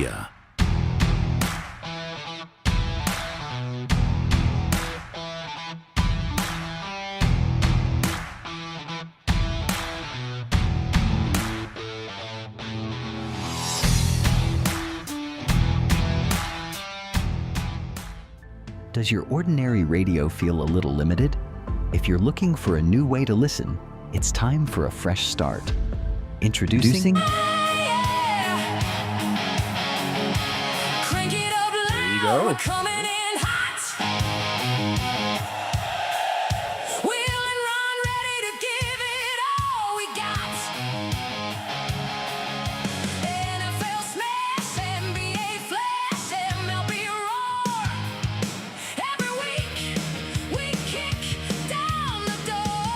Media. Does your ordinary radio feel a little limited? If you're looking for a new way to listen, it's time for a fresh start. Introducing There you go. Coming in hot. Wheel and run, ready to give it all we got. NFL smash, NBA flash, MLB roar. Every week we kick down the door.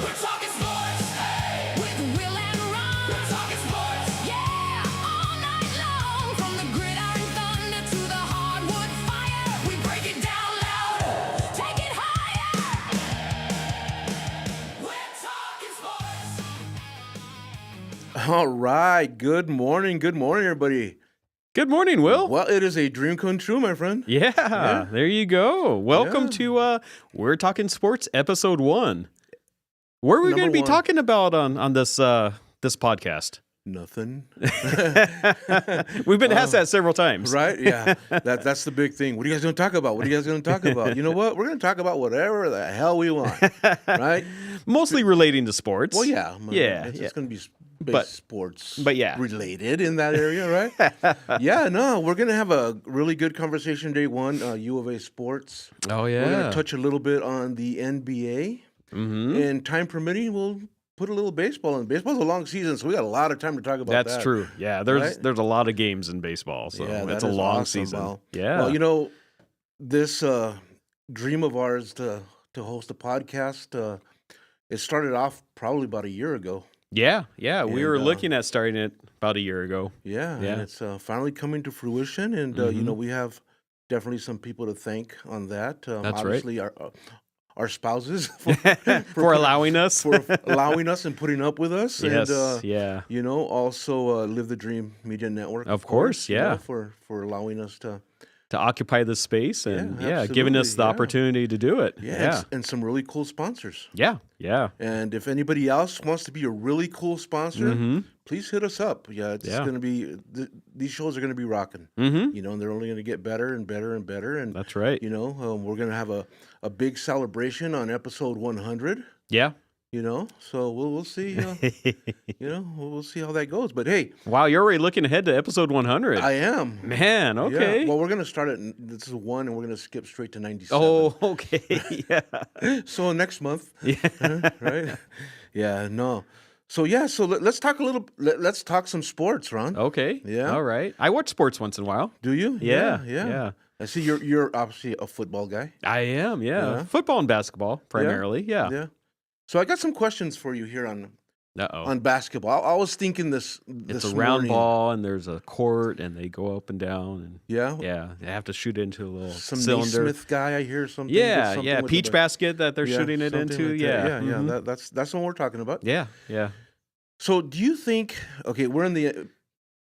We're talking sports, hey, with Will and Ron. We're talking sports, yeah, all night long. From the gridiron thunder to the hardwood fire, we break it down loud, take it higher. We're talking sports. All right. Good morning, everybody. Good morning, Will. Well, it is a dream come true, my friend. Yeah, there you go. Welcome Yeah. to We're Talking Sports, Episode 1. What are we going to be one. talking about on this this podcast? Nothing. We've been asked that several times. Right? Yeah. That's the big thing. What are you guys going to talk about? What are you guys going to talk about? You know what? We're going to talk about whatever the hell we want. Right? Mostly relating to sports. Well, yeah. Yeah, It's yeah. just going to be But- sports yeah. related in that area, right? Yeah, no, we're going to have a really good conversation day one, UofA Sports. Oh, We're going yeah. to touch a little bit on the NBA. Mm-hmm. And time permitting, we'll put a little baseball in. Baseball's a long season, so we got a lot of time to talk about that. That's true. Yeah, there's Right? there's a lot of games in baseball, so Yeah, it's that a is long awesome, season. Val. Yeah. Well, you know, this dream of ours to host a podcast, it started off probably about a year ago. yeah. We And, were looking at starting it about a year ago. Yeah, Yeah. and it's finally coming to fruition. And, you know, we have definitely some people to thank on that. That's right. Obviously, our spouses For allowing us. for allowing us and putting up with us. Yes, And, yeah. you know, also Live the Dream Media Network. Of course, you know, yeah. for allowing us to, To occupy this space and Yeah, giving us absolutely, the yeah. opportunity to do it. yeah, and some really cool sponsors. Yeah. And if anybody else wants to be a really cool sponsor, Mhm. please hit us up. Yeah, it's Yeah. going to be, these shows are going to be rocking. Mm-hmm. You know, and they're only going to get better and better and better. And, That's right. you know, we're going to have a big celebration on episode 100, Yeah. you know, so we'll see, you know, we'll see how that goes. But hey, Wow, you're already looking ahead to episode 100. I am. Man, okay. Yeah. Well, we're going to start at, this is 1, and we're going to skip straight to 97. Oh, okay. Yeah. So next month. Yeah. Right? Yeah, no. So yeah, so let's talk let's talk some sports, Ron. Okay. Yeah. All right. I watch sports once in a while. Do you? Yeah. I see you're obviously a football guy. I am, yeah. Yeah. Football and basketball, primarily. Yeah. Yeah. So I got some questions for you here on Uh-oh. basketball. I was thinking It's this a round morning. ball, and there's a court, and they go up and down. And Yeah. yeah, they have to shoot into a little Some cylinder. Naismith guy, I hear something. Yeah, something yeah. with Peach the- basket that they're yeah, shooting it something into. like that. Yeah. Yeah. Mhm. That's what we're talking about. Yeah. So do you think? Okay, we're in the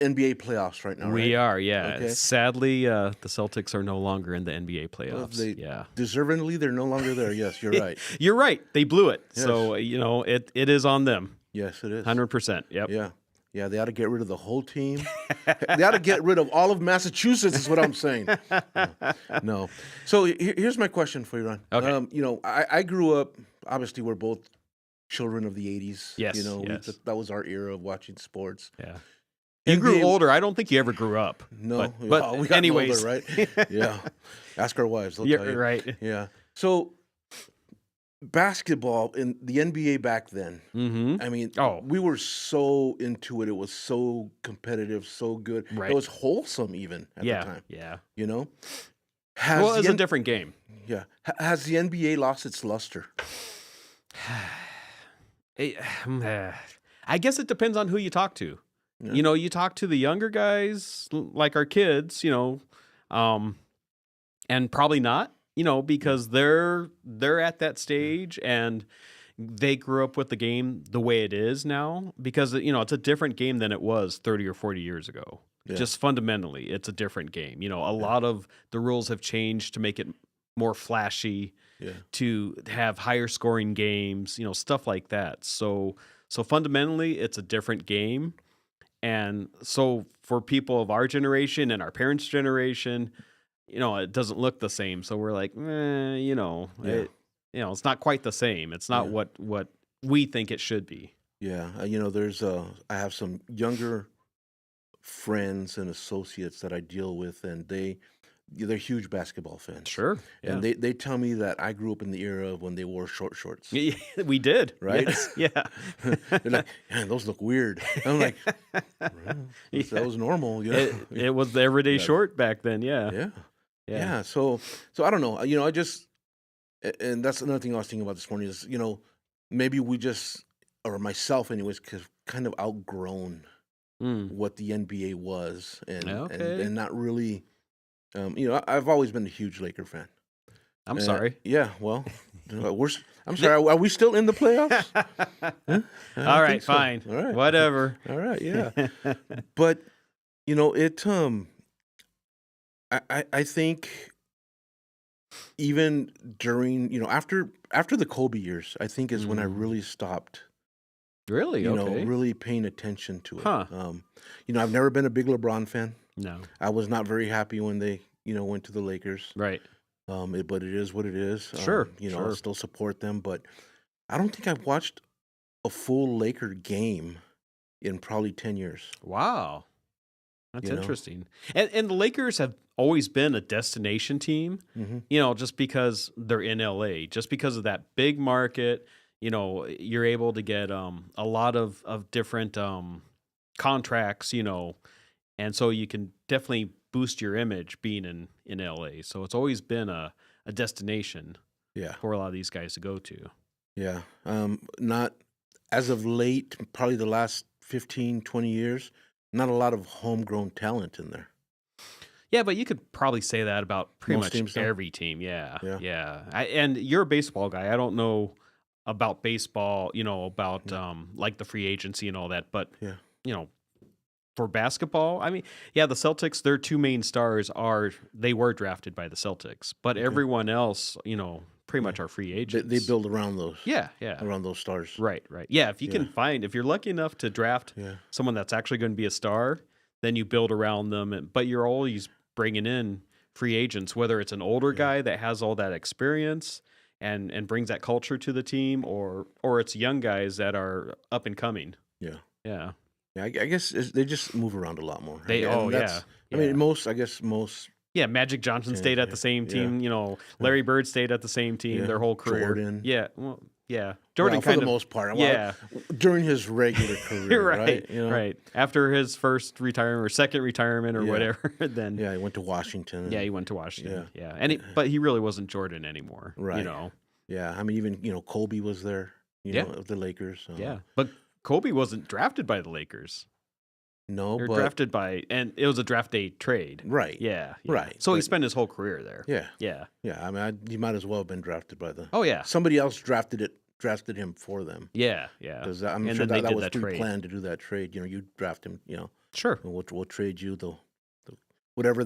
NBA playoffs right now. We right? are, yeah. Okay. Sadly, the Celtics are no longer in the NBA Well, playoffs. they- yeah. Deservingly, they're no longer there. Yes, you're right. You're right. They blew it. Yes. So, you know, it is on them. Yes, it is. 100%. Yep. Yeah. Yeah, they ought to get rid of the whole team. They ought to get rid of all of Massachusetts, is what I'm saying. No. So here's my question for you, Ron. Okay. You know, I grew up, obviously, we're both children of the 80s. Yes, You know, yes. that was our era of watching sports. Yeah. You grew NBA older. I don't think you ever grew up. No. But Oh, we got anyways. older, right? Yeah. Ask our wives. They'll tell You're you. right. Yeah. So basketball in the NBA back then, Mm-hmm. I mean, Oh. we were so into it. It was so competitive, so good. Right. It was wholesome even at Yeah. the time, Yeah. you know? Well, it's the a different game. yeah. Has the NBA lost its luster? I guess it depends on who you talk to. Yeah. You know, you talk to the younger guys, like our kids, you know, and probably not, you know, because they're at that stage, and they grew up with the game the way it is now because it's a different game than it was 30 or 40 years ago. Yeah. Just fundamentally, it's a different game. A lot of the rules have changed to make it more flashy, Yeah. to have higher scoring games, stuff like that. So fundamentally, it's a different game. And so for people of our generation and our parents' generation, it doesn't look the same. So we're like, it's not quite the same. It's not Yeah. what we think it should be. Yeah. There's I have some younger friends and associates that I deal with, and they're huge basketball fans. Sure. Yeah. And they tell me that I grew up in the era of when they wore short shorts. Yeah, we did. Right? Yes. Yeah. They're like, man, those look weird. I'm like, well, that was normal. It was the everyday short back then. Yeah. Yeah. Yeah. Yeah. So I don't know. I just, and that's another thing I was thinking about this morning is, maybe we just, or myself anyways, kind of outgrown what the NBA was and not really, I've always been a huge Laker fan. I'm sorry. Yeah. Well, I'm sorry. Are we still in the playoffs? Huh? All right, so. fine. All right. Whatever. All right. Yeah. But, I think even during, after the Kobe years, I think is when I really stopped, Really? Okay. really paying attention to it. Huh. I've never been a big LeBron fan. No. I was not very happy when they, went to the Lakers. Right. But it is what it is. Sure. I Sure. still support them, but I don't think I've watched a full Laker game in probably 10 years. Wow. That's You know? interesting. And the Lakers have always been a destination team, Mm-hmm. just because they're in LA, just because of that big market. You're able to get a lot of different contracts, and so you can definitely boost your image being in LA. So it's always been a destination Yeah. for a lot of these guys to go to. Yeah. Not as of late, probably the last 15, 20 years, not a lot of homegrown talent in there. Yeah, but you could probably say that about pretty Most much teams don't? every team. Yeah, Yeah. yeah. And you're a baseball guy. I don't know about baseball, about like the free agency and all that. But Yeah. For basketball, I mean, yeah, the Celtics, their two main stars they were drafted by the Celtics, but everyone else, pretty much are free agents. They build around those. Yeah, yeah. Around those stars. Right, right. Yeah, if you Yeah. can if you're lucky enough to draft Yeah. someone that's actually going to be a star, then you build around them. But you're always bringing in free agents, whether it's an older guy that has all that experience and brings that culture to the team, or it's young guys that are up and coming. Yeah. Yeah. Yeah. I guess they just move around a lot more. They- And oh, that's- yeah. I mean, Yeah. most. Yeah, Magic Johnson Yeah, stayed at yeah, the same yeah. team. Larry Bird stayed at the same team Yeah, their whole career. Jordan. Yeah, well, yeah. Jordan Well, for kind the of most part. Well, yeah. During his regular career, right, right? right. After his first retirement or second retirement or Yeah. whatever, then Yeah, he went to Washington. he went to Washington. Yeah, and but he really wasn't Jordan anymore. Right. Yeah, I mean, even Kobe was there. Yeah. Of the Lakers. Yeah, but Kobe wasn't drafted by the Lakers. No, They were but drafted by, and it was a draft day trade. right. Yeah, Right, So he but- spent his whole career there. Yeah, Yeah. yeah. I mean, he might as well have been drafted by the. Oh yeah. Somebody else drafted him for them. Yeah. Yeah. Because I'm And sure then they that did was that trade. pre-planned to do that trade. You draft him. Sure. And we'll trade you the whatever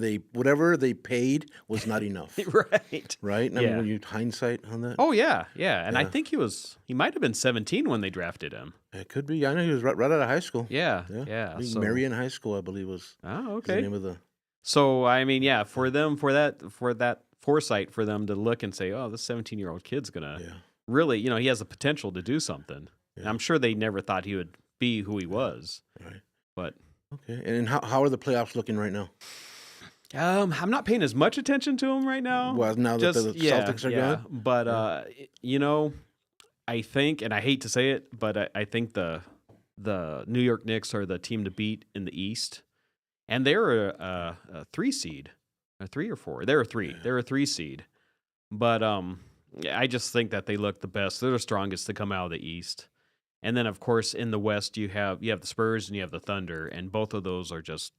they paid was not enough. Right. Right? I Yeah. mean, when you hindsight on that, Oh yeah, yeah. And I Yeah. think he might have been 17 when they drafted him. it could be. I know he was right out of high school. Yeah. Yeah. Yeah. I think So, Marion High School, I believe, was oh, the okay. name of the. So I mean, yeah, for that foresight for them to look and say, oh, this 17-year-old kid's gonna Yeah. really, he has the potential to do something. And Yeah. I'm sure they never thought he would be who he was. Right. But Okay. And how are the playoffs looking right now? I'm not paying as much attention to him right now. Well, now that the Celtics are gone. But I think, and I hate to say it, but I think the New York Knicks are the team to beat in the East, and they're a 3 seed, a 3 or 4. They're a 3. Yeah. They're a 3 seed. But I just think that they look the best. They're the strongest to come out of the East. And then of course in the West you have the Spurs and you have the Thunder, and both of those are just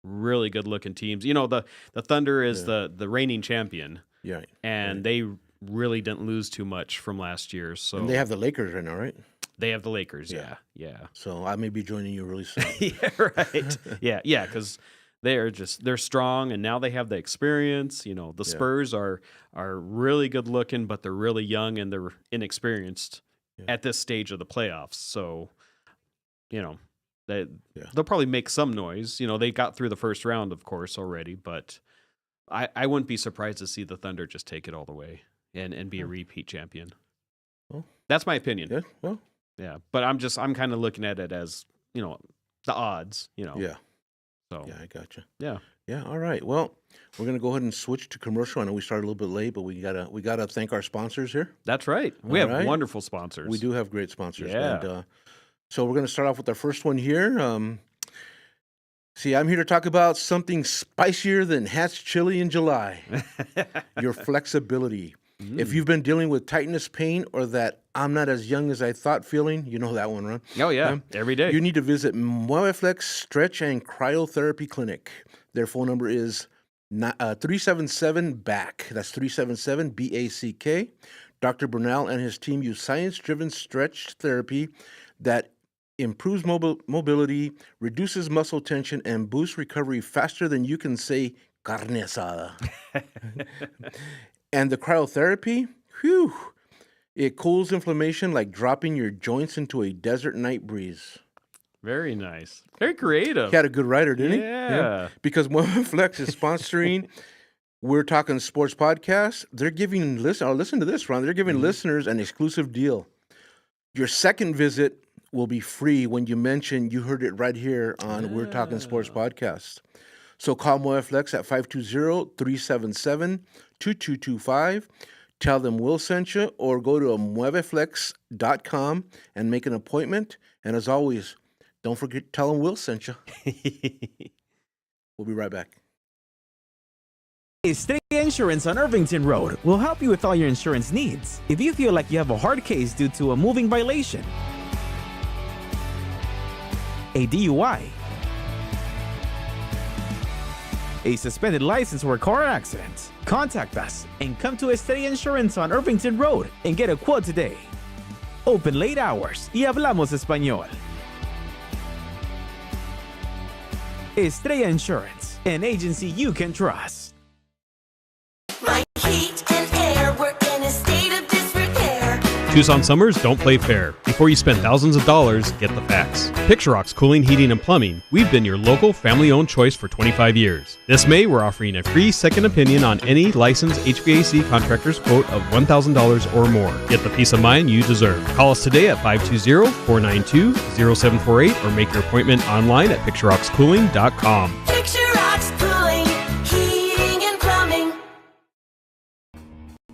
really good looking teams. The Thunder is the reigning champion, Yeah. and Right. they really didn't lose too much from last year. So And they have the Lakers right now, right? they have the Lakers. Yeah. Yeah. So I may be joining you really soon. Yeah, right. Yeah, because they're strong, and now they have the experience. The Yeah. Spurs are really good looking, but they're really young and they're inexperienced Yeah. at this stage of the playoffs. So, they Yeah. they'll probably make some noise. They got through the first round, of course, already, but I wouldn't be surprised to see the Thunder just take it all the way and be a repeat champion. Well, That's my opinion. yeah. Well, Yeah, but I'm kind of looking at it as the odds. yeah. So Yeah, I gotcha. yeah. Yeah, all right. Well, we're gonna go ahead and switch to commercial. I know we started a little bit late, but we gotta thank our sponsors here. That's right. We All have right. wonderful sponsors. We do have great sponsors. Yeah. And, so we're gonna start off with our first one here. See, I'm here to talk about something spicier than Hat's chili in July. Your flexibility. If you've been dealing with tightness pain or that I'm not as young as I thought feeling, you know that one, right? Oh yeah, every day. You need to visit MueveFlex Stretch and Cryotherapy Clinic. Their phone number is 377-BACK. That's 377-BACK. Dr. Bernal and his team use science-driven stretch therapy that improves mobility, reduces muscle tension, and boosts recovery faster than you can say carne asada. And the cryotherapy, whew, it cools inflammation like dropping your joints into a desert night breeze. Very nice. Very creative. He had a good writer, didn't he? Yeah. Because MueveFlex is sponsoring We're Talking Sports podcast. They're giving listen to this, Ron. They're giving listeners an exclusive deal. Your second visit will be free when you mention you heard it right here on We're Talking Sports podcast. So call MueveFlex at 520-377-2225. Tell them Will sent you, or go to mueveflex.com and make an appointment. And as always, don't forget, tell them Will sent you. We'll be right back. Estrella Insurance on Irvington Road will help you with all your insurance needs. If you feel like you have a hard case due to a moving violation, a DUI, a suspended license or a car accident, contact us and come to Estrella Insurance on Irvington Road and get a quote today. Open late hours y hablamos español. Estrella Insurance, an agency you can trust. My heat and air were in a state of disrepair. Tucson summers don't play fair. Before you spend thousands of dollars, get the facts. Picture Rock's Cooling, Heating, and Plumbing. We've been your local family-owned choice for 25 years. This May, we're offering a free second opinion on any licensed HVAC contractor's quote of $1,000 or more. Get the peace of mind you deserve. Call us today at 520-492-0748 or make your appointment online at picturerockscooling.com. Picture Rocks Cooling, Heating and Plumbing.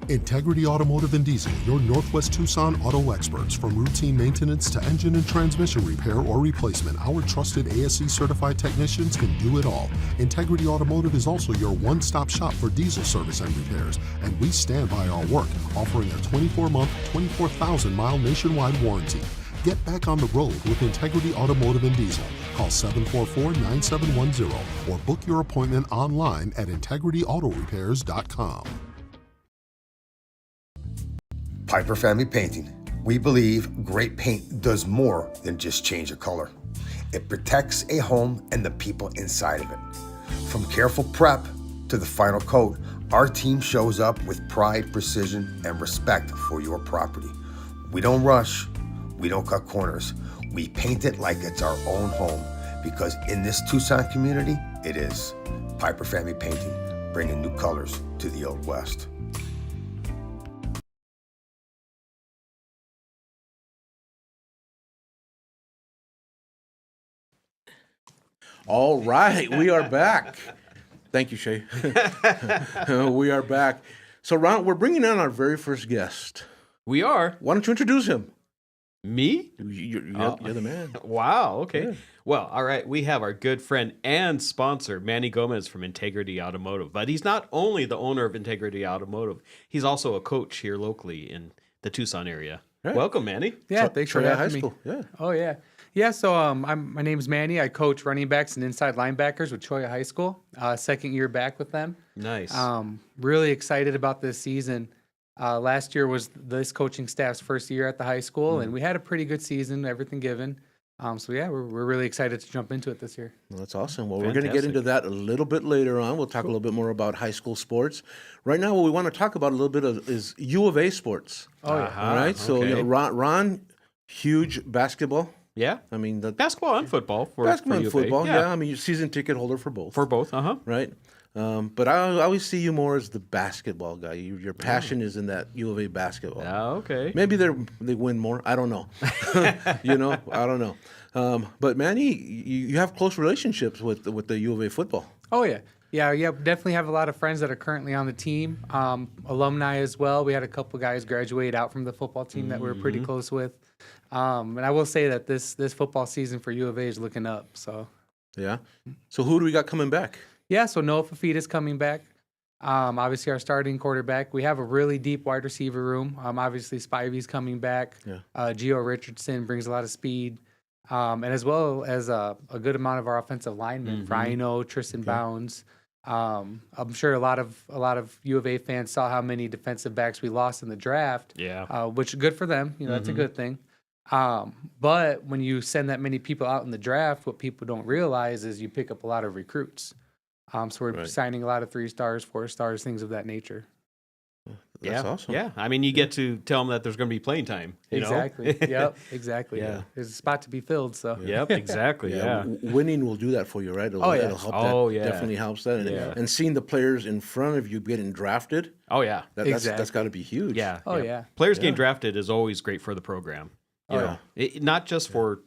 Integrity Automotive and Diesel, your Northwest Tucson auto experts. From routine maintenance to engine and transmission repair or replacement, our trusted ASE certified technicians can do it all. Integrity Automotive is also your one-stop shop for diesel service and repairs, and we stand by our work, offering a 24-month, 24,000-mile nationwide warranty. Get back on the road with Integrity Automotive and Diesel. Call 744-9710 or book your appointment online at integrityautorepairs.com. Piper Family Painting. We believe great paint does more than just change a color. It protects a home and the people inside of it. From careful prep to the final coat, our team shows up with pride, precision, and respect for your property. We don't rush. We don't cut corners. We paint it like it's our own home, because in this Tucson community, it is. Piper Family Painting, bringing new colors to the Old West. All right, we are back. Thank you, Shay. We are back. So, Ron, we're bringing on our very first guest. We are. Why don't you introduce him? Me? You're the man. Wow. Okay. Yeah. Well, all right. We have our good friend and sponsor, Manny Gomez from Integrity Automotive. But he's not only the owner of Integrity Automotive, he's also a coach here locally in the Tucson area. Right. Welcome, Manny. Yeah, thanks for Cholla High having me. School. Yeah. Oh yeah, yeah. So my name's Manny. I coach running backs and inside linebackers with Cholla High School. Second year back with them. Nice. Really excited about this season. Last year was this coaching staff's first year at the high school, and we had a pretty good season, everything given. So yeah, we're really excited to jump into it this year. Well, that's awesome. Well, we're going to get into that a little bit later on. We'll talk a little bit more about high school sports. Right now, what we want to talk about a little bit of is U of A sports. Oh yeah. All right. So you know, Ron, huge basketball. Yeah. I mean, the Basketball and football. basketball and U of A. football. Yeah. I mean, you're season ticket holder for both. For both. Right. But I always see you more as the basketball guy. Your passion is in that U of A basketball. Okay. Maybe they win more. I don't know. You know, I don't know. But Manny, you have close relationships with the U of A football. Oh yeah. Yeah, definitely have a lot of friends that are currently on the team, alumni as well. We had a couple guys graduate out from the football team that we were pretty close with. And I will say that this football season for U of A is looking up. So Yeah. So who do we got coming back? yeah, so Noah Fafita's coming back. Obviously, our starting quarterback. We have a really deep wide receiver room. Obviously, Spivey's coming back. Yeah. Gio Richardson brings a lot of speed. And as well as a good amount of our offensive linemen, Rhino, Tristan Bounds. I'm sure a lot of U of A fans saw how many defensive backs we lost in the draft. Yeah. Which is good for them. You know, that's a good thing. But when you send that many people out in the draft, what people don't realize is you pick up a lot of recruits. So we're signing a lot of 3 stars, 4 stars, things of that nature. That's awesome. Yeah. I mean, you get to tell them that there's going to be playing time. You know? Exactly. Yep. Exactly. Yeah. There's a spot to be filled. So. Yep. Exactly. Yeah. Winning will do that for you, right? It'll Oh, yeah. help Oh, that. yeah. Definitely helps that. And, Yeah. and seeing the players in front of you getting drafted, Oh yeah. that's got to be huge. Yeah. Oh, yeah. Players getting drafted is always great for the program. You Oh, know, not just for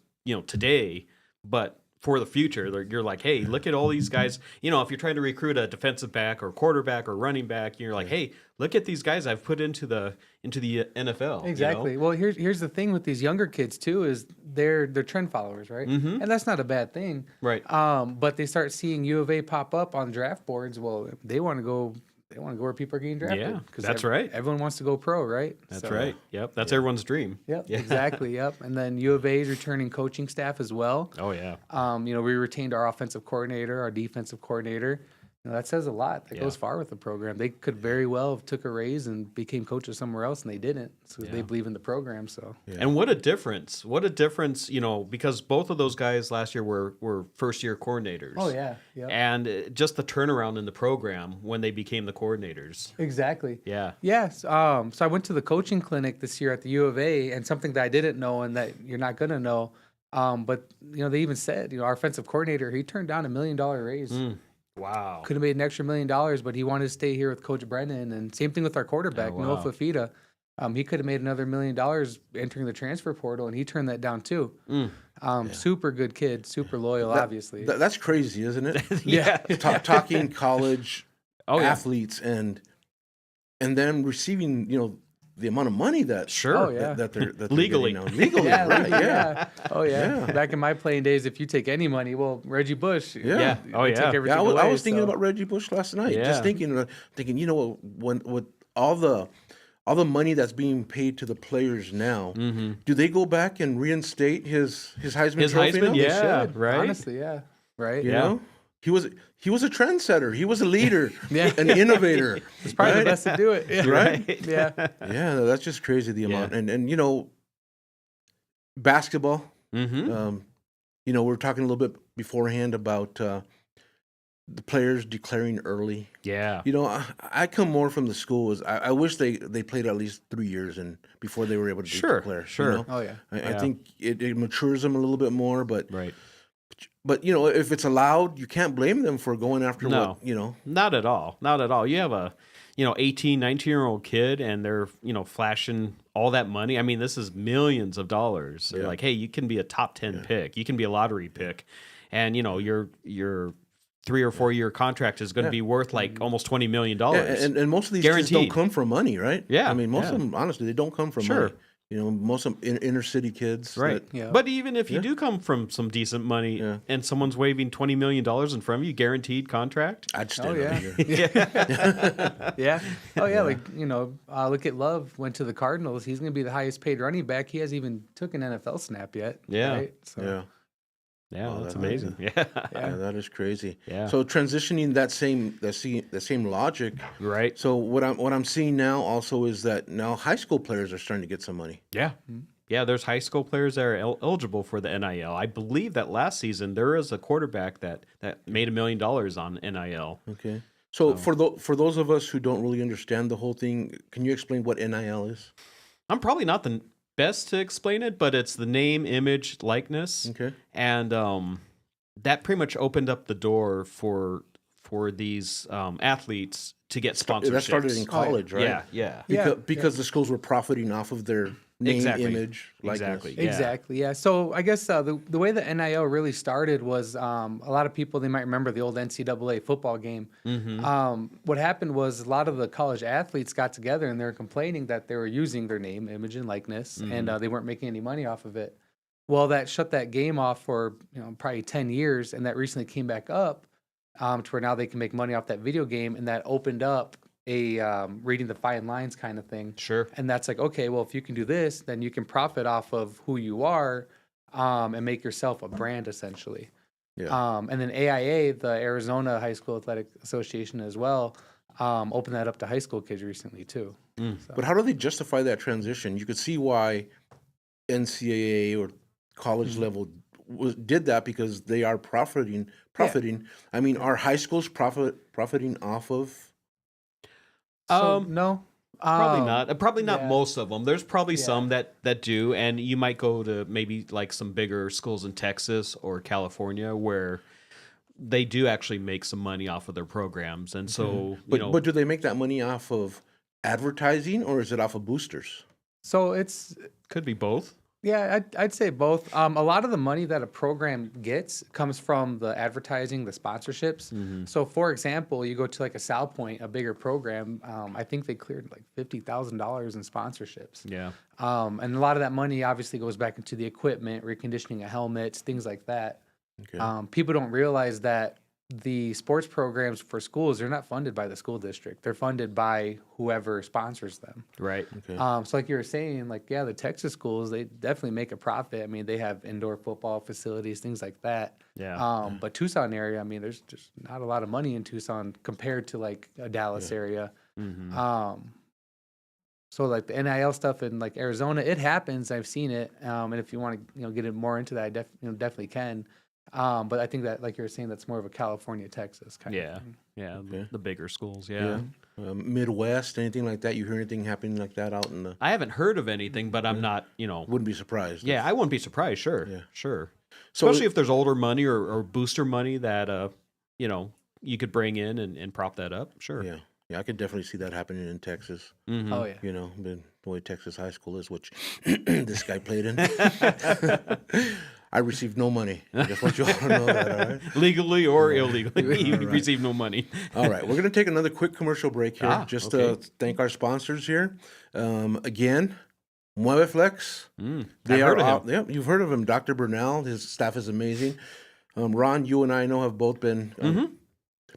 today, but for the future. You're like, hey, look at all these guys. You know, if you're trying to recruit a defensive back or quarterback or running back, you're like, hey, look at these guys I've put into the NFL. Exactly. You know? Well, here's the thing with these younger kids too is they're trend followers, right? And that's not a bad thing. Right. But they start seeing U of A pop up on draft boards. Well, they want to go where people are getting drafted. Yeah, that's right. Everyone wants to go pro, right? That's right. Yep. That's everyone's dream. Yep. Exactly. Yep. And then U of A is returning coaching staff as well. Oh yeah. We retained our offensive coordinator, our defensive coordinator. That says a lot. That goes far with the program. They could very well have took a raise and became coaches somewhere else, and they didn't. So they believe in the program. So And what a difference! What a difference! Because both of those guys last year were first year coordinators. Oh yeah. Yep. And just the turnaround in the program when they became the coordinators. Exactly. Yeah. Yes. So I went to the coaching clinic this year at the U of A, and something that I didn't know and that you're not gonna know. But they even said, our offensive coordinator, he turned down $1 million raise. Wow. Could have made an extra $1 million, but he wanted to stay here with Coach Brennan. And same thing with our quarterback, Noah Fafita. He could have made another $1 million entering the transfer portal, and he turned that down too. Super good kid, super loyal, obviously. That's crazy, isn't it? Yeah. Talking college Oh, yeah. athletes and then receiving, the amount of money that Sure. Oh, yeah. that they're Legally. getting now. Legally, Yeah, right? yeah. Oh yeah. Yeah. Back in my playing days, if you take any money, well, Reggie Bush. Yeah. Oh, they yeah. Took everything Yeah, I away, was thinking so- about Reggie Bush last night. Yeah. Just thinking, when with all the money that's being paid to the players now, do they go back and reinstate his Heisman His Trophy Heisman, now? yeah. Should, right? Honestly, yeah. Right. You know? He was a trendsetter. He was a leader, Yeah. an innovator. It's probably right? the best to do it. Yeah. Right? Yeah. Yeah, that's just crazy the amount. Yeah. And basketball. Mm-hmm. We were talking a little bit beforehand about the players declaring early. Yeah. I come more from the school as I wish they played at least 3 years and before they were able to Sure, declare. sure. Oh yeah. I think it matures them a little bit more, but Right. if it's allowed, you can't blame them for going after No. what. Not at all. Not at all. You have a 18, 19-year-old kid and they're, flashing all that money. I mean, this is millions of dollars. They're like, hey, you can be a top 10 pick. You can be a lottery pick. And, your 3 or 4 year contract is going to be worth like almost $20 million. Yeah, and most of these kids don't Guaranteed. come from money, right? Yeah, I mean, most yeah. of them, honestly, they don't come from Sure. money. Most of them inner city kids. Right. that- Yeah. But even if you do come from some decent money and someone's waving $20 million in front of you, guaranteed contract. I'd stand Oh over yeah. here. Yeah. Oh yeah. Look at Love went to the Cardinals. He's going to be the highest paid running back. He hasn't even took an NFL snap yet. Yeah. Right? So, Yeah. Yeah, Oh, that's that- amazing. Yeah. Yeah, that is crazy. Yeah. So transitioning that same logic. Right. So what I'm seeing now also is that now high school players are starting to get some money. Yeah. Yeah, there's high school players that are eligible for the NIL. I believe that last season there was a quarterback that made $1 million on NIL. Okay. So for those of us who don't really understand the whole thing, can you explain what NIL is? I'm probably not the best to explain it, but it's the name, image, likeness. Okay. And that pretty much opened up the door for these athletes to get sponsorships. That started in college, right? Yeah, yeah. Because the schools were profiting off of their name, Exactly. image, likeness. Exactly. Yeah. Exactly. Yeah. So I guess the way the NIL really started was a lot of people, they might remember the old NCAA football game. What happened was a lot of the college athletes got together and they were complaining that they were using their name, image, and likeness, and they weren't making any money off of it. Well, that shut that game off for probably 10 years, and that recently came back up to where now they can make money off that video game, and that opened up a reading the fine lines kind of thing. Sure. And that's like, okay, well, if you can do this, then you can profit off of who you are and make yourself a brand essentially. Yeah. And then AIA, the Arizona High School Athletic Association as well, opened that up to high school kids recently too. But how do they justify that transition? You could see why NCAA or college level did that because they are profiting. I mean, are high schools profiting off of? No. Probably not. Probably not yeah. most of them. There's probably Yeah. some that do, and you might go to maybe like some bigger schools in Texas or California where they do actually make some money off of their programs, and so But do they make that money off of advertising or is it off of boosters? So it's, could be both. yeah, I'd say both. A lot of the money that a program gets comes from the advertising, the sponsorships. So, for example, you go to like a Sal Point, a bigger program. I think they cleared like $50,000 in sponsorships. Yeah. And a lot of that money obviously goes back into the equipment, reconditioning of helmets, things like that. Okay. People don't realize that the sports programs for schools, they're not funded by the school district. They're funded by whoever sponsors them. Right. Okay. So like you were saying, like, yeah, the Texas schools, they definitely make a profit. I mean, they have indoor football facilities, things like that. Yeah. But Tucson area, I mean, there's just not a lot of money in Tucson compared to like a Dallas area. So like the NIL stuff in like Arizona, it happens. I've seen it. And if you want to, get it more into that, I definitely can. But I think that, like you were saying, that's more of a California, Texas kind Yeah. of thing. Yeah. Okay. The bigger schools. Yeah. Midwest, anything like that? You hear anything happening like that out in the? I haven't heard of anything, but I'm not, Wouldn't be surprised. Yeah, I wouldn't be surprised. Sure. Yeah. Sure. So Especially if there's older money or booster money that, you could bring in and prop that up. Sure. Yeah, I could definitely see that happening in Texas. Oh, yeah. The way Texas high school is, which this guy played in. I received no money. I just want you all to know that, all right? Legally or illegally, you receive no money. All right, we're going to take another quick commercial break here, just to okay. thank our sponsors here. Again, Mueveflex. They I've heard of out. Yeah, you've heard of him, Dr. Bernal. His staff is amazing. Ron, you and I know have both been.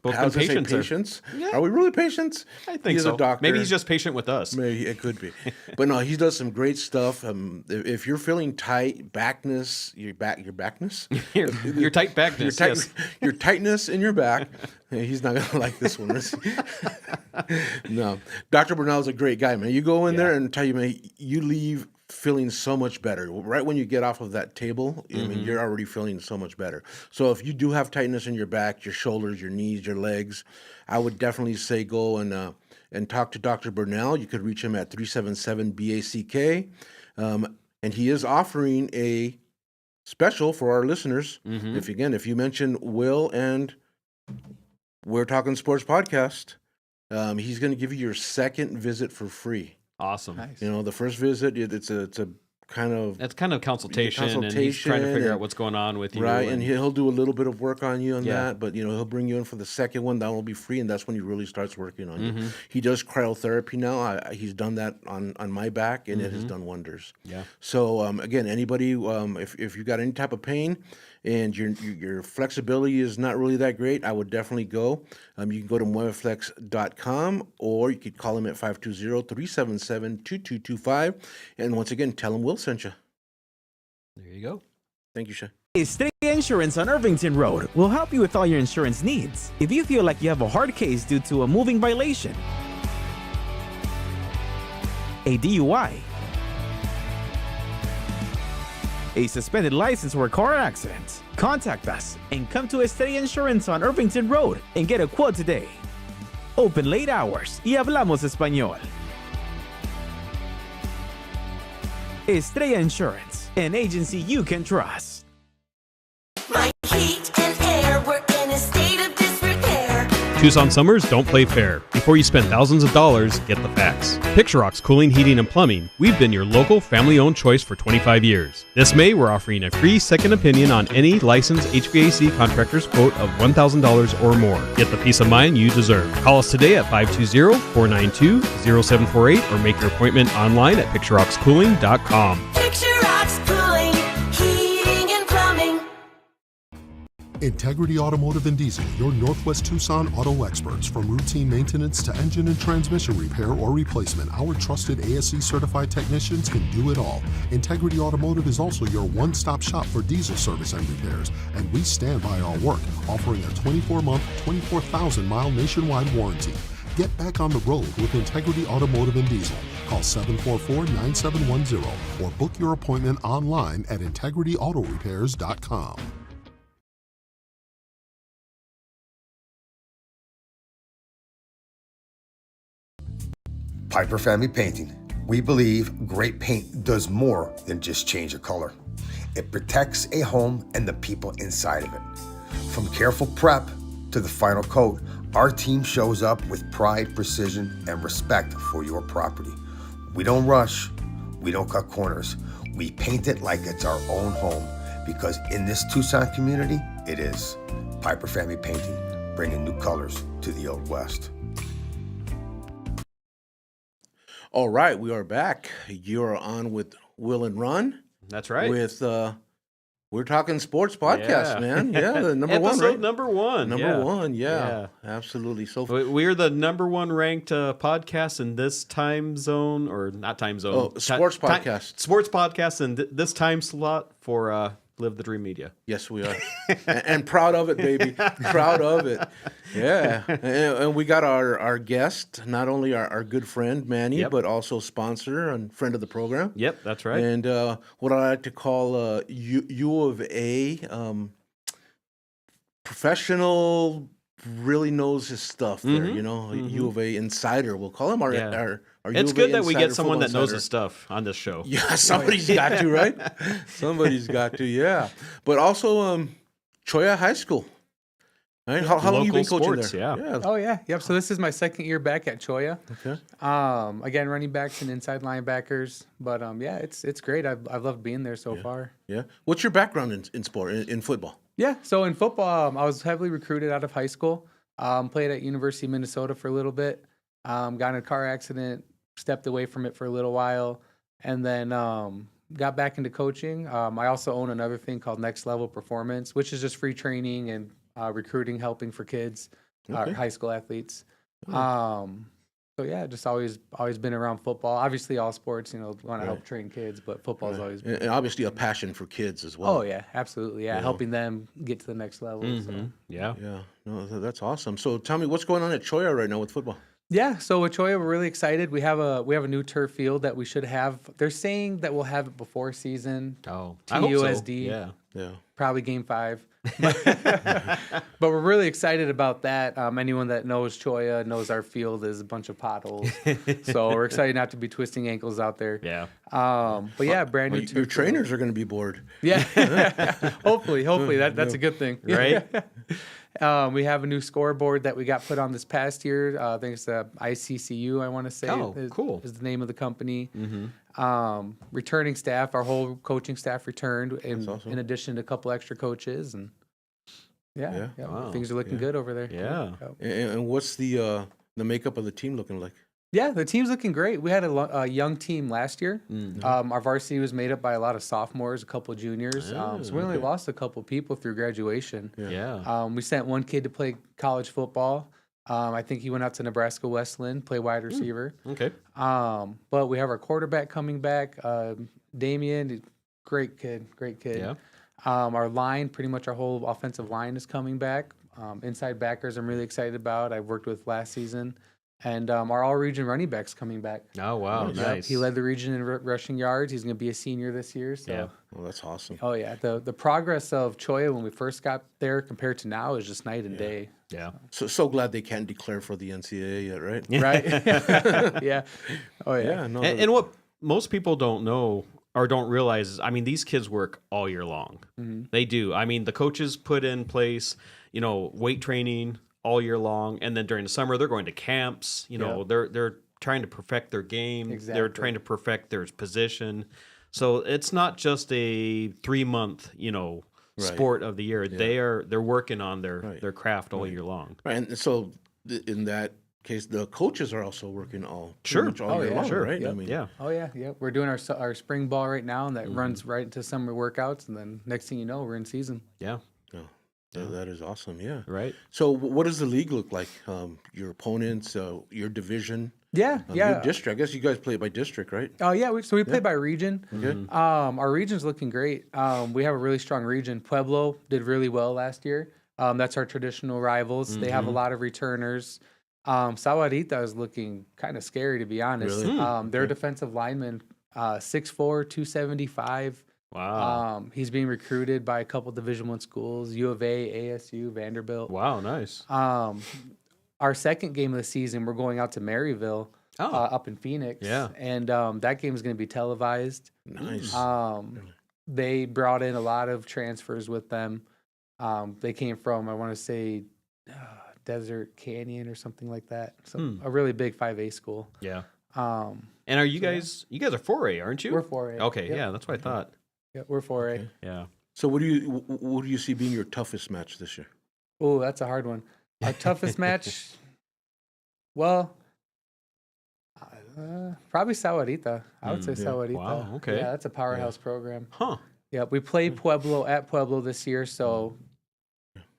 Both I was been gonna say patients. patients. Are we really patients? I think He's so. a doctor. Maybe he's just patient with us. Maybe it could be, but no, he does some great stuff. If you're feeling tight, backness, your backness, your tight backness, yes. your tightness in your back. He's not gonna like this one. is he? No, Dr. Bernal's a great guy, man. You go in there and tell you, man, you leave feeling so much better. Right when you get off of that table, I mean, you're already feeling so much better. So if you do have tightness in your back, your shoulders, your knees, your legs, I would definitely say go and talk to Dr. Bernal. You could reach him at 377-BACK. And he is offering a special for our listeners. If you mention Will and We're Talking Sports Podcast, he's going to give you your second visit for free. Awesome. Nice. The first visit, it's a kind of That's kind of consultation, and he's trying to figure out what's going on with you. right, and he'll do a little bit of work on you on Yeah. that. But he'll bring you in for the second one. That will be free, and that's when he really starts working on you. He does cryotherapy now. He's done that on my back, and it has done wonders. Yeah. So again, anybody, if you got any type of pain and your flexibility is not really that great, I would definitely go. You can go to mueveflex.com, or you could call him at 520-377-2225. And once again, tell him Will sent you. There you go. Thank you, Shay. Estrella Insurance on Irvington Road will help you with all your insurance needs. If you feel like you have a hard case due to a moving violation, a DUI, a suspended license or car accident, contact us and come to Estrella Insurance on Irvington Road and get a quote today. Open late hours y hablamos español. Estrella Insurance, an agency you can trust. My heat and air were in a state of disrepair. Tucson summers don't play fair. Before you spend thousands of dollars, get the facts. Picture Rock's Cooling, Heating, and Plumbing. We've been your local family-owned choice for 25 years. This May, we're offering a free second opinion on any licensed HVAC contractor's quote of $1,000 or more. Get the peace of mind you deserve. Call us today at 520-492-0748 or make your appointment online at picturerockscooling.com. Picture Rocks Cooling, Heating, and Plumbing. Integrity Automotive and Diesel, your Northwest Tucson auto experts. From routine maintenance to engine and transmission repair or replacement, our trusted ASE certified technicians can do it all. Integrity Automotive is also your one-stop shop for diesel service and repairs, and we stand by our work, offering a 24-month, 24,000-mile nationwide warranty. Get back on the road with Integrity Automotive and Diesel. Call 744-9710 or book your appointment online at integrityautorepairs.com. Piper Family Painting. We believe great paint does more than just change a color. It protects a home and the people inside of it. From careful prep to the final coat, our team shows up with pride, precision, and respect for your property. We don't rush, we don't cut corners. We paint it like it's our own home, because in this Tucson community, it is. Piper Family Painting, bringing new colors to the Old West. All right, we are back. You're on with Will and Ron. That's right. With We're Talking Sports podcast, Yeah. man. Yeah, the number one, Episode right? number one. Number one, yeah, absolutely. So We're the number one ranked podcast in this time zone, or not time zone. sports podcast. Sports podcast in this time slot for Live the Dream Media. Yes, we are, and proud of it, baby. Proud of it. Yeah, and we got our guest, not only our good friend Manny, Yep. but also sponsor and friend of the program. Yep, that's right. And what I like to call U of A, professional, really knows his stuff. There, Mhm, you know, mhm. U of A insider. We'll call him our U It's of good A that we get insider, someone that football knows insider. his stuff on this show. Yeah, somebody's got to, right? Somebody's got to, yeah. But also, Cholla High School. Right? How long you been Local coaching sports, there? yeah. Oh yeah, yep. So this is my second year back at Cholla. Okay. Again, running backs and inside linebackers. But yeah, it's great. I've loved being there so far. Yeah. What's your background in sport, in football? Yeah. So in football, I was heavily recruited out of high school. Played at University of Minnesota for a little bit. Got in a car accident, stepped away from it for a little while, and then got back into coaching. I also own another thing called Next Level Performance, which is just free training and recruiting, helping for kids, Okay. high school athletes. So yeah, just always been around football. Obviously, all sports, want to help train kids, but football's always been. And obviously a passion for kids as well. Oh yeah, absolutely. Yeah, helping them get to the next level. So. Mhm. Yeah. Yeah. No, that's awesome. So tell me, what's going on at Cholla right now with football? Yeah, so with Cholla, we're really excited. We have a new turf field that we should have. They're saying that we'll have it before season. Oh, I hope so. TUSD. Yeah. Yeah. Probably game 5. But we're really excited about that. Anyone that knows Cholla knows our field is a bunch of potholes. So we're excited not to be twisting ankles out there. Yeah. But yeah, brand new Well, turf your field. trainers are going to be bored. Yeah. hopefully that's a good thing. Right? We have a new scoreboard that we got put on this past year. I think it's the ICCU, I want to say. Oh, cool. Is the name of the company. Mm-hmm. Returning staff, our whole coaching staff returned, awesome. in addition to a couple extra coaches. And yeah, Wow. things are looking Yeah. good over there. Yeah. And what's the makeup of the team looking like? Yeah, the team's looking great. We had a young team last year. Our varsity was made up by a lot of sophomores, a couple juniors. So we only lost a couple people through graduation. Yeah. We sent one kid to play college football. I think he went out to Nebraska Westland, play wide receiver. Okay. But we have our quarterback coming back, Damien, great kid. Yeah. Our line, pretty much our whole offensive line is coming back. Inside backers, I'm really excited about. I worked with last season. And our all-region running back's coming back. Oh, wow. Yep, Nice. he led the region in rushing yards. He's going to be a senior this year. So. Yeah. Well, that's awesome. Oh, yeah. The progress of Cholla when we first got there compared to now is just night and day. Yeah. So glad they can't declare for the NCAA yet, right? Right? Yeah. Oh, yeah. Yeah. No. And what most people don't know or don't realize is, I mean, these kids work all year long. They do. I mean, the coaches put in place, weight training all year long, and then during the summer they're going to camps. They're trying to perfect their game. They're Exactly. trying to perfect their position. So it's not just a 3-month, sport of the year. They're working on their craft all year long. Right. And so in that case, the coaches are also working Sure. pretty much all year long, sure. right? Yep. I mean, Yeah. Oh, yeah. Yep. We're doing our spring ball right now, and that runs right into summer workouts. And then next thing you know, we're in season. Yeah. that is awesome. Yeah. Right. So what does the league look like? Your opponents, your division, Yeah. your district. I guess you guys play by district, right? Oh, yeah. We play by region. Okay. Our region's looking great. We have a really strong region. Pueblo did really well last year. That's our traditional rivals. They have a lot of returners. Sahuarita is looking kind of scary, to be honest. Really? Their defensive lineman, 6'4", 275. Wow. He's being recruited by a couple Division I schools, UofA, ASU, Vanderbilt. Wow. Nice. Our second game of the season, we're going out to Maryville, up in Phoenix. Yeah. And that game is going to be televised. Nice. They brought in a lot of transfers with them. They came from, I want to say, Desert Canyon or something like that. So a really big 5A school. Yeah. Um, And are you guys? You guys are 4A, aren't you? We're 4A. Okay. Yep. Yeah, that's what I thought. Yeah, we're 4A. Okay. Yeah. So what do you see being your toughest match this year? Oh, that's a hard one. Our toughest match, well, probably Sahuarita. I would say Sahuarita. Wow, okay. Yeah, that's a powerhouse program. Huh. Yeah, we played Pueblo at Pueblo this year, so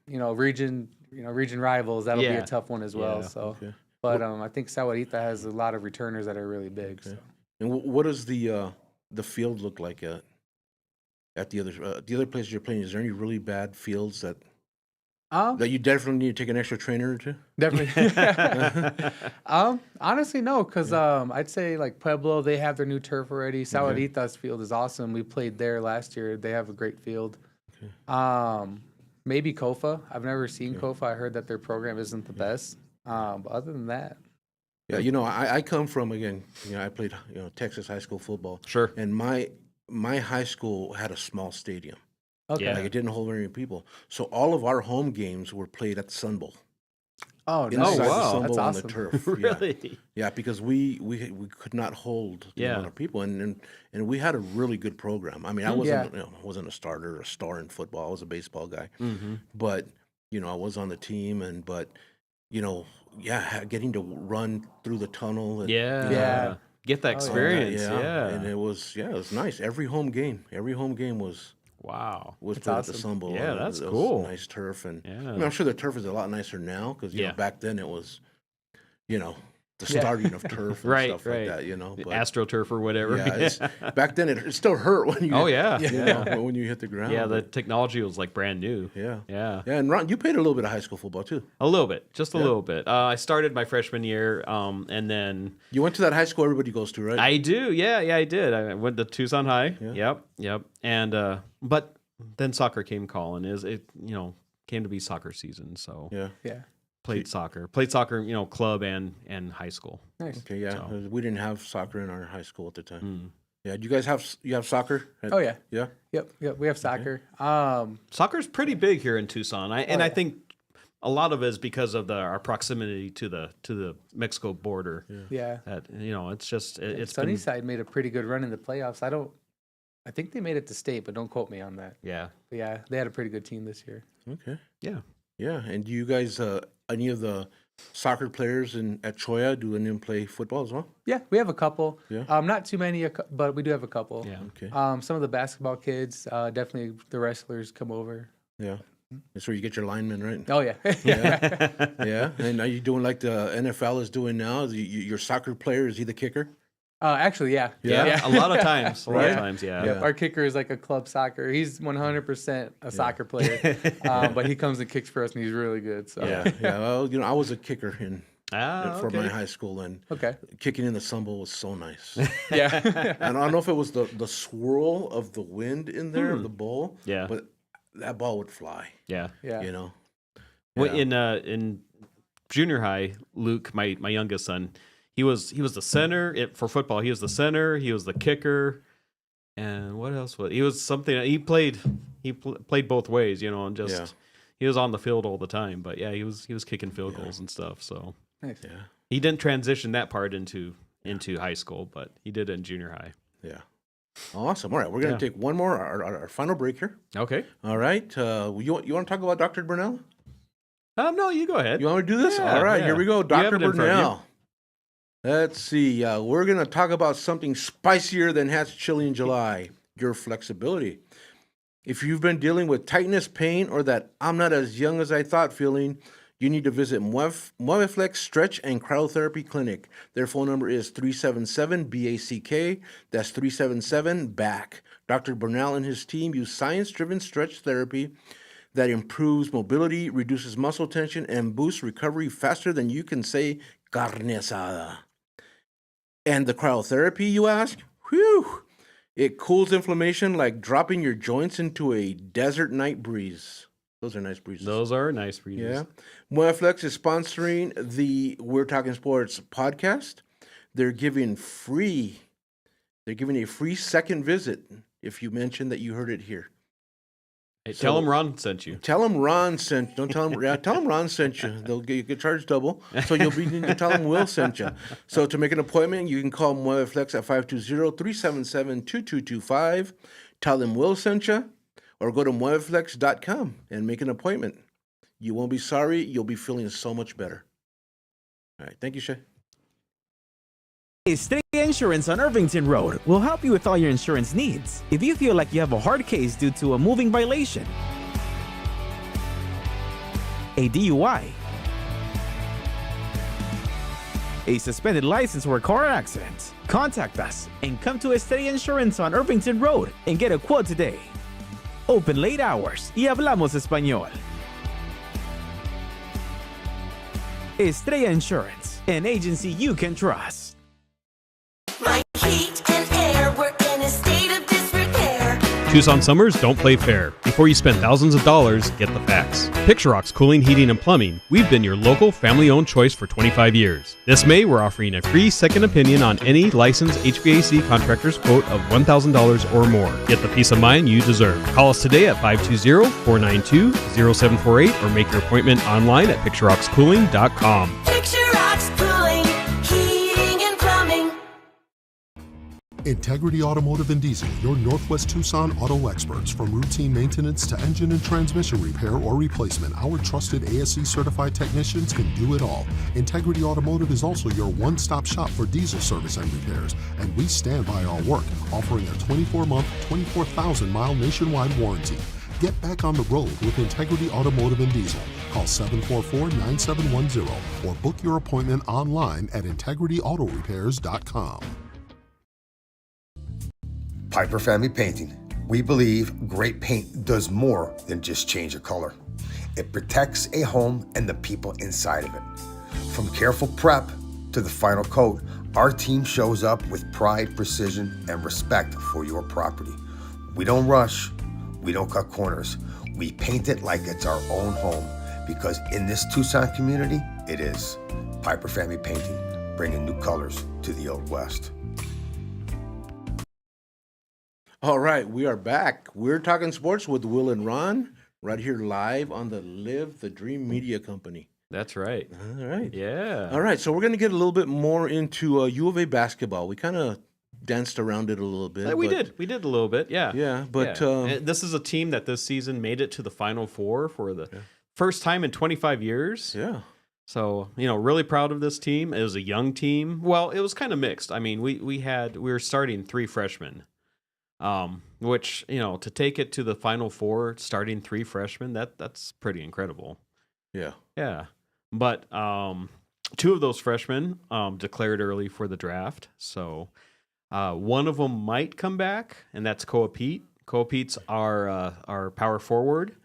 region rivals. That'll be Yeah. a tough one as well. Yeah. So, Okay. but I think Sahuarita has a lot of returners that are really big. So. And what does the field look like at the other places you're playing? Is there any really bad fields that you definitely need to take an extra trainer to? Definitely. Honestly, no, because I'd say like Pueblo, they have their new turf already. Sahuarita's field is awesome. We played there last year. They have a great field. Okay. Maybe Kofa. I've never seen Kofa. I heard that their program isn't the best. But other than that, Yeah, I come from, again, I played Texas high school football. Sure. And my high school had a small stadium. okay. Yeah. Like it didn't hold very many people. So all of our home games were played at the Sun Bowl. Oh, Inside nice. the wow. Sun That's Bowl on awesome. the turf. Really? Yeah, because we could not hold the Yeah. amount of people, and we had a really good program. I mean, I wasn't a starter or a star in football. I was a baseball guy, but I was on the team, getting to run through the tunnel. And, Yeah. Yeah. Get that Oh, yeah. experience. Yeah. and it was nice. Every home game was Wow. played That's at the awesome. Sun Bowl. Yeah, and that's it was cool. Nice turf, and Yeah. I mean, I'm sure the turf is a lot nicer now because Yeah. back then it was, the starting of turf and Right, stuff right. like that. But AstroTurf or whatever. yeah, back then it still hurt when you. Oh, yeah. when you hit the ground. Yeah, the but technology was like brand new. yeah. Yeah. Yeah, and Ron, you played a little bit of high school football too. A little bit, just a Yeah. little bit. I started my freshman year, and then You went to that high school everybody goes to, right? I do. Yeah, I did. I went to Tucson High. Yeah. Yep. And but then soccer came calling. Came to be soccer season, so Yeah. Yeah. played soccer, club and high school. Nice. Okay. Yeah. So. We didn't have soccer in our high school at the time. Mm. Yeah. Do you guys have soccer? Oh, yeah. Yeah. Yep. We have soccer. Soccer's pretty big here in Tucson. I yeah. think a lot of it is because of our proximity to the Mexico border. Yeah. That it's just it's been, Sunnyside made a pretty good run in the playoffs. I think they made it to state, but don't quote me on that. yeah. But yeah, they had a pretty good team this year. Okay. Yeah. Yeah. And do you guys, any of the soccer players at Cholla, do any of them play football as well? Yeah, we have a couple. Yeah. Not too many, but we do have a couple. Yeah. Okay. Some of the basketball kids, definitely the wrestlers come over. Yeah. That's where you get your linemen, right? Oh yeah. Yeah. And are you doing like the NFL is doing now? Your soccer player, is he the kicker? Actually, yeah. Yeah, a lot of times. Yeah. Yeah. Our kicker is like a club soccer. He's 100% a soccer player, but he comes and kicks for us, and he's really good. So Yeah. Well, I was a kicker for my Okay. high school, and okay, kicking in the Sun Bowl was so nice. yeah, And I don't know if it was the swirl of the wind in there of the bowl, Yeah. but that ball would fly. Yeah. yeah. Well, Yeah. in junior high, Luke, my youngest son, he was the center for football. He was the center. He was the kicker, and what else was he was something he played. Played both ways, and just Yeah. he was on the field all the time. But yeah, he was kicking field goals and stuff. So Nice. Yeah. he didn't transition that part into high school, but he did it in junior high. Yeah. Awesome. All right, we're gonna Yeah. take one more, our final break here. Okay. All right. You want to talk about Dr. Burnell? No, you go ahead. You want me to do this? Yeah, All right, yeah. here we go. You Dr. have it in front of you. Burnell. Let's see. We're going to talk about something spicier than Hat's chili in July, your flexibility. If you've been dealing with tightness, pain, or that I'm not as young as I thought feeling, you need to visit Mueveflex Stretch and Cryotherapy Clinic. Their phone number is 377-BACK. That's 377-BACK. Dr. Burnell and his team use science-driven stretch therapy that improves mobility, reduces muscle tension, and boosts recovery faster than you can say carne asada. And the cryotherapy, you ask? Whew! It cools inflammation like dropping your joints into a desert night breeze. Those are nice breezes. Those are nice breezes. Yeah. Mueflex is sponsoring the We're Talking Sports podcast. They're giving a free second visit if you mention that you heard it here. Hey, tell them Ron sent you. Tell them Ron sent. Don't tell them. Yeah, tell them Ron sent you. You get charged double. So you'll be need to tell them Will sent you. So to make an appointment, you can call Mueveflex at 520-377-2225. Tell them Will sent you, or go to mueveflex.com and make an appointment. You won't be sorry. You'll be feeling so much better. All right. Thank you, Shay. Estrella Insurance on Irvington Road will help you with all your insurance needs. If you feel like you have a hard case due to a moving violation, a DUI, a suspended license or a car accident, contact us and come to Estrella Insurance on Irvington Road and get a quote today. Open late hours y hablamos español. Estrella Insurance, an agency you can trust. My heat and air were in a state of disrepair. Tucson summers don't play fair. Before you spend thousands of dollars, get the facts. Picture Rock's Cooling, Heating, and Plumbing. We've been your local family-owned choice for 25 years. This May, we're offering a free second opinion on any licensed HVAC contractor's quote of $1,000 or more. Get the peace of mind you deserve. Call us today at 520-492-0748 or make your appointment online at picturerockscooling.com. Picture Rocks Cooling, Heating, and Plumbing. Integrity Automotive and Diesel, your Northwest Tucson auto experts. From routine maintenance to engine and transmission repair or replacement, our trusted ASE certified technicians can do it all. Integrity Automotive is also your one-stop shop for diesel service and repairs, and we stand by our work, offering a 24-month, 24,000-mile nationwide warranty. Get back on the road with Integrity Automotive and Diesel. Call 744-9710 or book your appointment online at integrityautorepairs.com. Piper Family Painting. We believe great paint does more than just change a color. It protects a home and the people inside of it. From careful prep to the final coat, our team shows up with pride, precision, and respect for your property. We don't rush, we don't cut corners. We paint it like it's our own home, because in this Tucson community, it is. Piper Family Painting, bringing new colors to the Old West. All right, we are back. We're talking sports with Will and Ron right here live on the Live the Dream Media Company. That's right. All right. Yeah. All right, so we're going to get a little bit more into U of A basketball. We kind of danced around it a little bit. We but- did a little bit. Yeah. Yeah, but And this is a team that this season made it to the Final Four for the first time in 25 years. yeah. So, really proud of this team. It was a young team. Well, it was kind of mixed. I mean, we were starting 3 freshmen. Which, to take it to the Final Four, starting 3 freshmen, that's pretty incredible. Yeah. Yeah. But two of those freshmen declared early for the draft. So one of them might come back, and that's Koa Pete. Koa Pete's our power forward.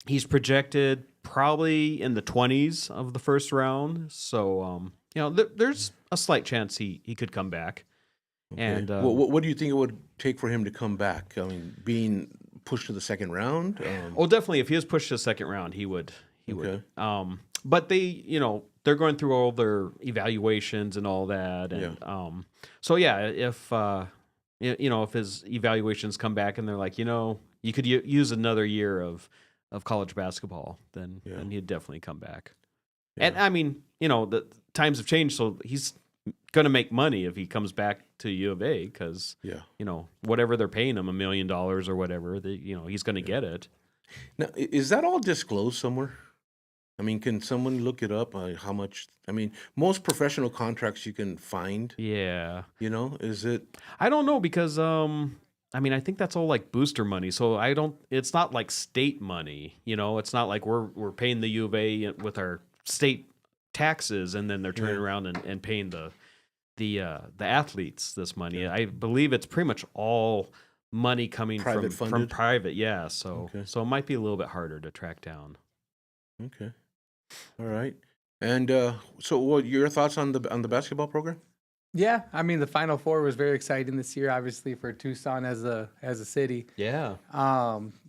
He's projected probably in the 20s of the first round. So, there's a slight chance he could come back. Okay. And what do you think it would take for him to come back? I mean, being pushed to the second round? Definitely. If he was pushed to the second round, he would. Okay. But they're going through all their evaluations and all that. And if his evaluations come back and they're like, you could use another year of college basketball, then he'd definitely come back. Yeah. And I mean, the times have changed, so he's going to make money if he comes back to U of A because, whatever they're paying him, $1 million or whatever, he's going to get it. Now, is that all disclosed somewhere? I mean, can someone look it up? How much? I mean, most professional contracts you can find. Yeah. Is it? I don't know because, I think that's all like booster money. So it's not like state money, it's not like we're paying the U of A with our state taxes and then they're turning around and paying the athletes this money. Yeah. I believe it's pretty much all money coming from private. Yeah. So it might be a little bit harder to track down. Okay. All right. And so what your thoughts on the basketball program? Yeah, I mean the Final Four was very exciting this year, obviously for Tucson as a city. Yeah.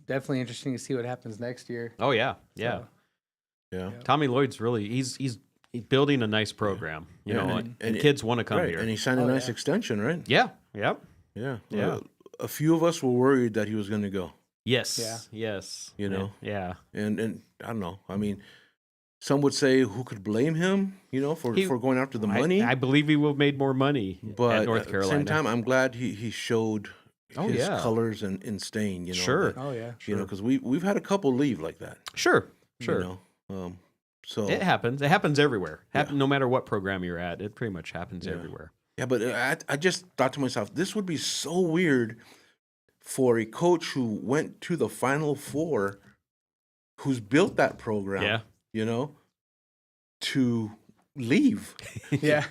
Definitely interesting to see what happens next year. Oh yeah, yeah, yeah. Tommy Lloyd's really he's building a nice program, and kids want to come here. And he signed a nice extension, right? Yeah. Yep. Yeah. A few of us were worried that he was going to go. Yes. Yeah. Yes. Yeah. And I don't know. I mean, some would say who could blame him, for going after the money. I believe he will have made more money but at North Carolina. At the same time, I'm glad he showed his colors in staying, Sure. Sure. Because we've had a couple leave like that. Sure. So it happens. It happens everywhere. No matter what program you're at, it pretty much happens everywhere. Yeah, but I just thought to myself, this would be so weird for a coach who went to the Final Four, who's built that program, to leave. Yeah.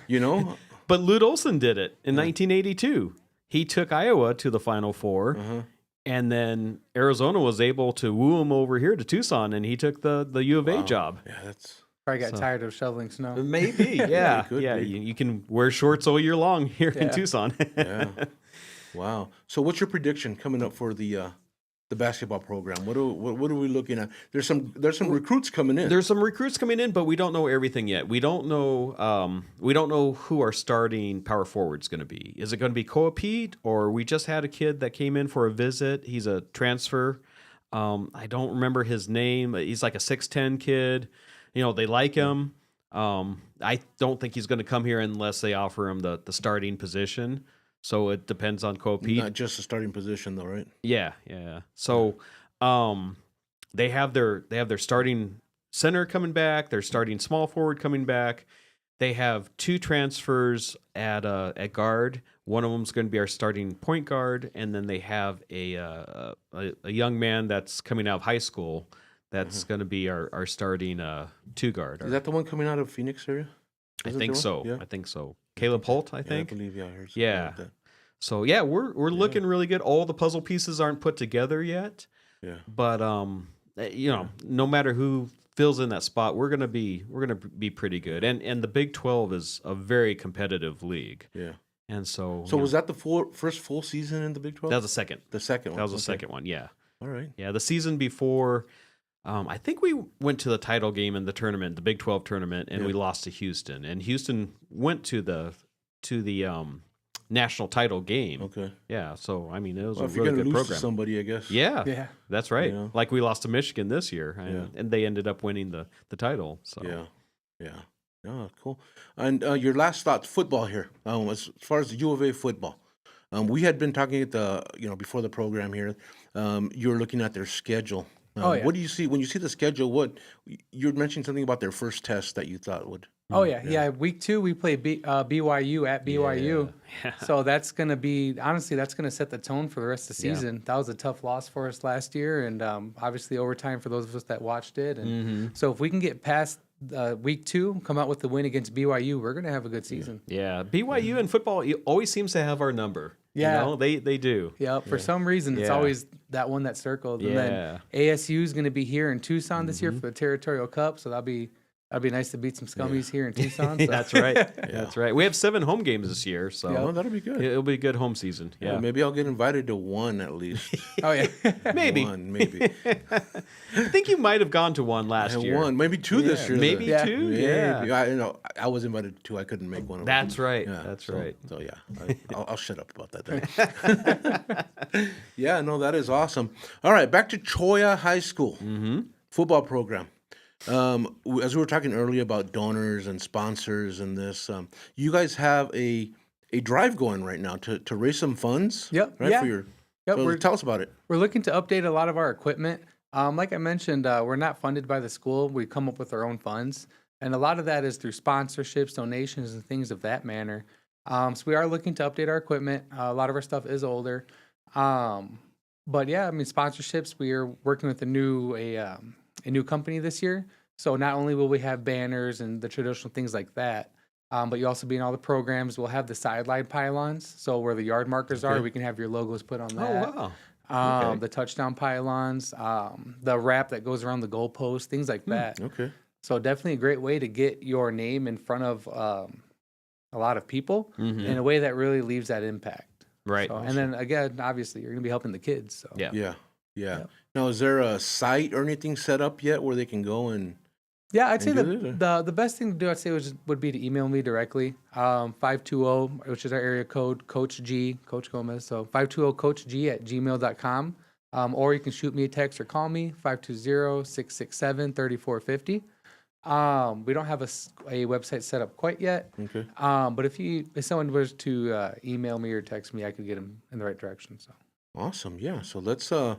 But Lute Olson did it in 1982. He took Iowa to the Final Four, and then Arizona was able to woo him over here to Tucson, and he took the U of A job. Yeah, that's... Probably got tired of shoveling snow. Maybe, yeah. You can wear shorts all year long here in Tucson. Yeah. Wow. So what's your prediction coming up for the basketball program? What are we looking at? There's some recruits coming in. There's some recruits coming in, but we don't know everything yet. We don't know who our starting power forward's going to be. Is it going to be Koa Pete, or we just had a kid that came in for a visit? He's a transfer. I don't remember his name. He's like a 6'10" kid. They like him. I don't think he's going to come here unless they offer him the starting position. So it depends on Koa Pete. Not just the starting position, though, right? Yeah. So they have their starting center coming back. Their starting small forward coming back. They have two transfers at guard. One of them is going to be our starting point guard, and then they have a young man that's coming out of high school. That's going to be our starting two guard. Is that the one coming out of Phoenix area? I think so. Yeah. I think so. Caleb Holt, I think. I believe, I heard something like that. So, we're looking really good. All the puzzle pieces aren't put together yet. Yeah. But, no matter who fills in that spot, we're gonna be pretty good. And the Big 12 is a very competitive league. Yeah. And so was that the first full season in the Big 12? That was the second. The second one. That was the second one, yeah. All right. Yeah, the season before, I think we went to the title game in the tournament, the Big 12 tournament, and we lost to Houston. And Houston went to the national title game. Okay. Yeah, so it was a really good if you're gonna lose program. to somebody, I guess. Yeah, that's right. Like we lost to Michigan this year, and they ended up winning the title. So yeah. Oh, cool. And your last thoughts, football here. As far as the U of A football, we had been talking at before the program here. You're looking at their schedule. What do you see when you see the schedule? What you mentioned something about their first test that you thought would. Oh yeah. Week 2 we play BYU at BYU, so that's gonna be honestly that's gonna set the tone for the rest of the season. That was a tough loss for us last year, and obviously overtime for those of us that watched it. And so if we can get past week 2, come out with the win against BYU, we're gonna have a good season. Yeah, BYU in football always seems to have our number. Yeah. You know, they do. Yeah, for some reason, it's Yeah. always that one that circled. And Yeah. then ASU is going to be here in Tucson this year for the Territorial Cup, so that'd be nice to beat some scummies here in Tucson. So. That's right. That's right. We have 7 home games this year, so Oh, that'll be good. it'll be a good home season. Yeah, Maybe I'll get invited to one at least. Oh yeah, maybe. One, maybe. I think you might have gone to one last year. One, maybe 2 this year. Maybe then. 2. Maybe. Yeah. I was invited to 2. I couldn't make one of them. That's right. Yeah, That's so- right. So yeah, I'll shut up about that then. Yeah, no, that is awesome. All right, back to Cholla High School football program. As we were talking earlier about donors and sponsors and this, you guys have a drive going right now to raise some funds. Yep, Right yeah. for your. Yep, So tell us about it. we're looking to update a lot of our equipment. Like I mentioned, we're not funded by the school. We come up with our own funds, and a lot of that is through sponsorships, donations, and things of that manner. So we are looking to update our equipment. A lot of our stuff is older, but yeah, I mean sponsorships. We are working with a new company this year. So not only will we have banners and the traditional things like that, but you also be in all the programs. We'll have the sideline pylons, so where the yard markers are, we can have your logos put on that. Oh wow. Okay. The touchdown pylons, the wrap that goes around the goalpost, things like that. Okay. So definitely a great way to get your name in front of a lot of people in a way that really leaves that impact. Right. So, and then again, obviously, you're going to be helping the kids. So Yeah. Yeah. Now, is there a site or anything set up yet where they can go and? yeah, I'd say And do it, the best thing to do, I'd say, would be to email me directly. 520, which is our area code, Coach Gomez. So 520coachg@gmail.com. Or you can shoot me a text or call me, 520-667-3450. We don't have a website set up quite yet. Okay. But if someone was to email me or text me, I could get them in the right direction. So Awesome. Yeah. So let's. So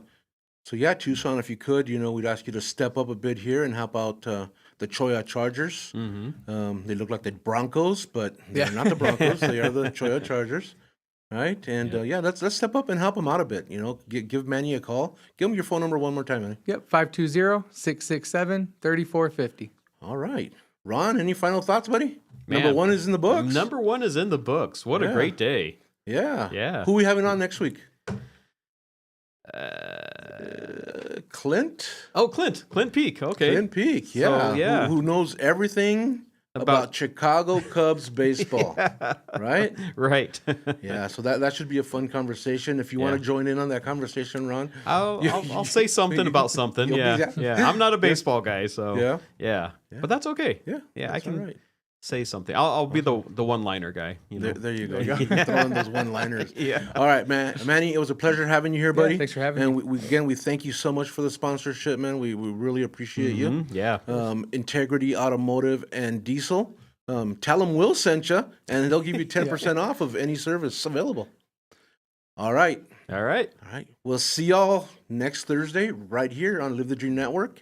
yeah, Tucson, if you could, we'd ask you to step up a bit here and help out the Cholla Chargers. They look like the Broncos, but they're not the Broncos. They are the Cholla Chargers. Right. And let's step up and help them out a bit. Give Manny a call. Give him your phone number one more time, Manny. yep, 520-667-3450. All right. Ron, any final thoughts, buddy? Man, Number 1 is in the books. Number 1 is in the books. What a Yeah. great day. Yeah. Yeah. Who we having on next week? Clint. Oh, Clint Peak. Okay. Clint Peak, yeah. yeah. Who knows everything about Chicago Cubs baseball, right? Right. Yeah, so that should be a fun conversation. If you want to join in on that conversation, Ron. I'll say something about something. You'll be Yeah. there. Yeah. I'm not a baseball guy, so Yeah. yeah. But that's okay. Yeah, Yeah, I that's can all right. say something. I'll be the one-liner guy. There you go. Throw in those one-liners. Yeah. All right, man. Manny, it was a pleasure having you here, buddy. thanks for having me. me. And we thank you so much for the sponsorship, man. We really appreciate you. Yeah. Integrity Automotive and Diesel. Tell them Will sent you, and they'll give you 10% off of any service available. All right. All right. All right. We'll see y'all next Thursday right here on Live the Dream Network.